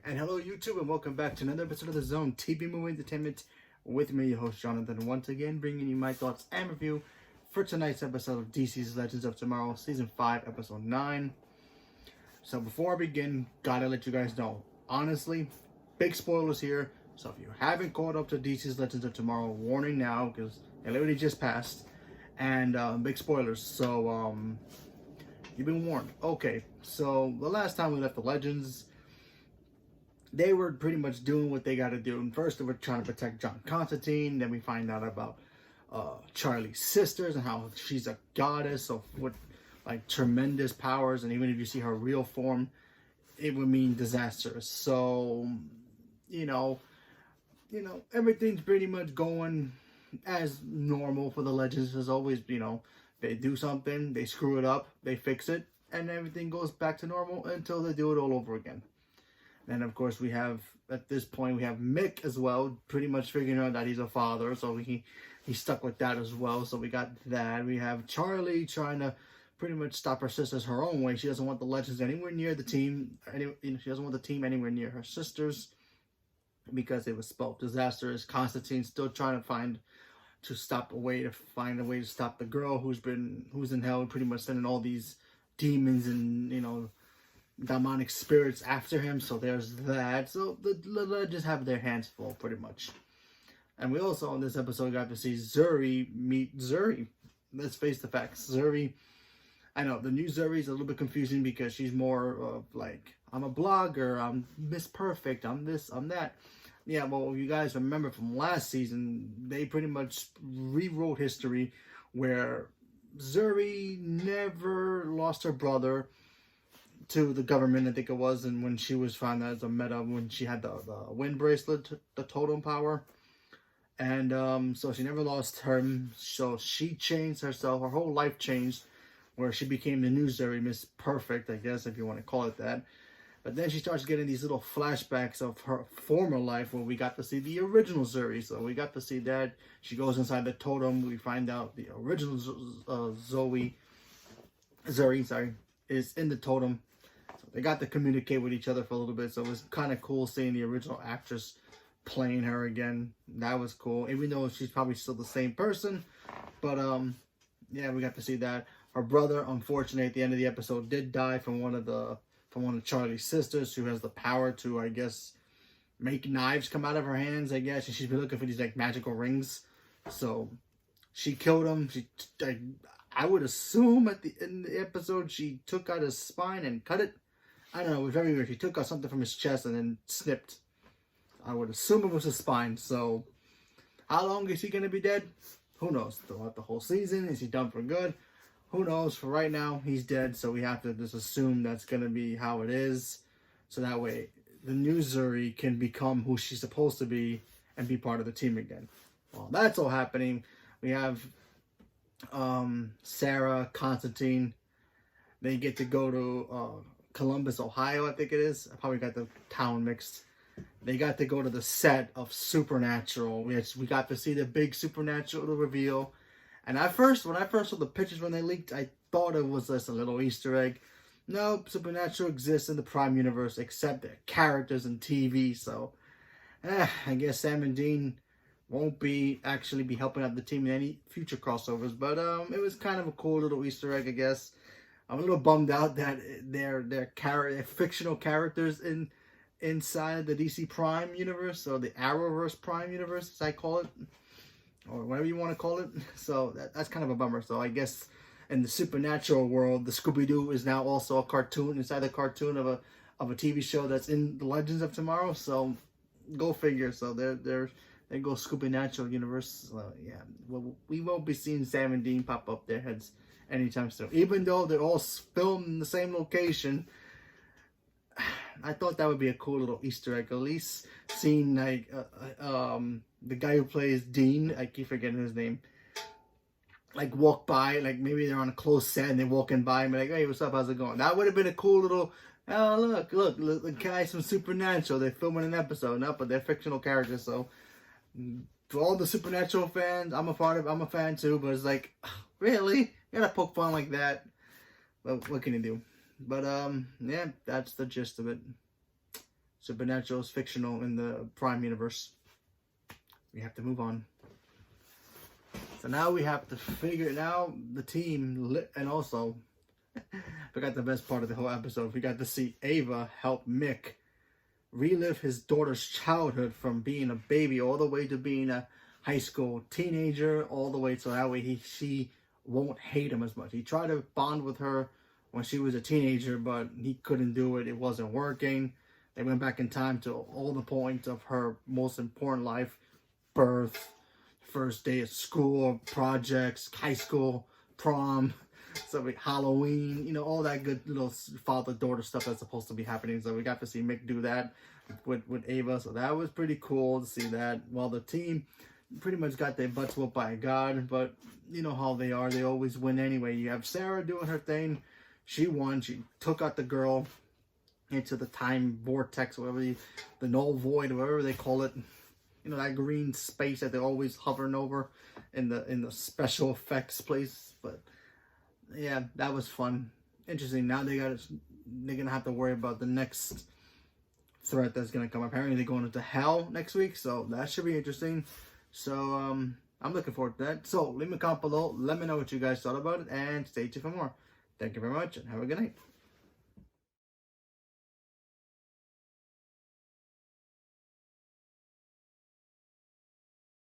And hello YouTube, and welcome back to another episode of The Zone TV Movie Entertainment with me, your host Jonathan, once again bringing you my thoughts and review for tonight's episode of DC's Legends of Tomorrow, Season 5, Episode 9. So before I begin, gotta let you guys know, honestly, big spoilers here. So if you haven't caught up to DC's Legends of Tomorrow, warning now, because it literally just passed. And big spoilers, so you've been warned. Okay, so the last time we left the Legends, they were pretty much doing what they got to do. And first, they were trying to protect John Constantine. Then we find out about Charlie's sisters and how she's a goddess of what, like, tremendous powers. And even if you see her real form, it would mean disastrous. So, you know, everything's pretty much going as normal for the Legends. As always, they do something, they screw it up, they fix it, and everything goes back to normal until they do it all over again. And of course, we have, at this point, we have Mick as well, pretty much figuring out that he's a father, so he's stuck with that as well. So we got that. We have Charlie trying to pretty much stop her sisters her own way. She doesn't want the Legends anywhere near the team. She doesn't want the team anywhere near her sisters because it was spelled disastrous. Constantine still trying to find a way to stop the girl who's in hell, pretty much sending all these demons and demonic spirits after him. So there's that. So the Legends have their hands full pretty much. And we also in this episode got to see Zuri meet Zuri. Let's face the facts. Zuri, I know the new Zuri is a little bit confusing because she's more of like, I'm a blogger, I'm Miss Perfect, I'm this, I'm that. Yeah, well, you guys remember from last season, they pretty much rewrote history where Zuri never lost her brother to the government, I think it was, and when she was found as a meta, when she had the wind bracelet, the totem power, and so she never lost him. So she changed herself, her whole life changed, where she became the new Zuri, Miss Perfect, I guess, if you want to call it that. But then she starts getting these little flashbacks of her former life, where we got to see the original Zuri. So we got to see that. She goes inside the totem. We find out the original Zuri is in the totem. They got to communicate with each other for a little bit, so it was kind of cool seeing the original actress playing her again. That was cool, even though she's probably still the same person. But yeah, we got to see that. Her brother, unfortunately, at the end of the episode, did die from one of Charlie's sisters, who has the power to, I guess, make knives come out of her hands, I guess. And she's been looking for these like magical rings, so she killed him. I would assume in the episode she took out his spine and cut it. I don't know, it was very weird. She took out something from his chest and then snipped. I would assume it was his spine. So, how long is he going to be dead? Who knows? Throughout the whole season, is he done for good? Who knows? For right now, he's dead. So we have to just assume that's going to be how it is. So that way, the new Zuri can become who she's supposed to be and be part of the team again. While that's all happening, we have Sarah, Constantine. They get to go to Columbus, Ohio, I think it is. I probably got the town mixed. They got to go to the set of Supernatural. We got to see the big Supernatural reveal. And when I first saw the pictures when they leaked, I thought it was just a little Easter egg. No, Supernatural exists in the Prime Universe, except their characters and TV. So, I guess Sam and Dean won't actually be helping out the team in any future crossovers. But it was kind of a cool little Easter egg, I guess. I'm a little bummed out that they're fictional characters inside the DC Prime universe, or the Arrowverse Prime universe, as I call it, or whatever you want to call it. So that's kind of a bummer. So I guess in the Supernatural world, the Scooby-Doo is now also a cartoon inside the cartoon of a TV show that's in the Legends of Tomorrow. So go figure. So there goes Scooby-Natural universe. So yeah, well, we won't be seeing Sam and Dean pop up their heads anytime soon. Even though they're all filmed in the same location, I thought that would be a cool little Easter egg. At least seeing like the guy who plays Dean, I keep forgetting his name, like walk by, like maybe they're on a close set and they're walking by and be like, hey, what's up, how's it going? That would have been a cool little, oh look, the guys from Supernatural, they're filming an episode. No, but they're fictional characters. So to all the Supernatural fans, I'm a fan too, but it's like, really? You gotta poke fun like that. Well, what can you do? But yeah, that's the gist of it. Supernatural is fictional in the Prime universe. We have to move on. So now we have to figure it out, the team, and also, we got the best part of the whole episode. We got to see Ava help Mick relive his daughter's childhood from being a baby all the way to being a high school teenager, all the way so that way she won't hate him as much. He tried to bond with her when she was a teenager, but he couldn't do it. It wasn't working. They went back in time to all the points of her most important life: birth, first day of school, projects, high school, prom, so Halloween, you know, all that good little father-daughter stuff that's supposed to be happening. So we got to see Mick do that with Ava. So that was pretty cool to see that. Well, the team pretty much got their butts whooped by God, but you know how they are. They always win anyway. You have Sarah doing her thing. She won. She took out the girl into the time vortex, whatever the null void, whatever they call it. You know, that green space that they're always hovering over in the special effects place. But yeah, that was fun. Interesting. Now they're gonna have to worry about the next threat that's gonna come. Apparently they're going into hell next week, so that should be interesting. So I'm looking forward to that. So leave me a comment below. Let me know what you guys thought about it, and stay tuned for more. Thank you very much, and have a good night.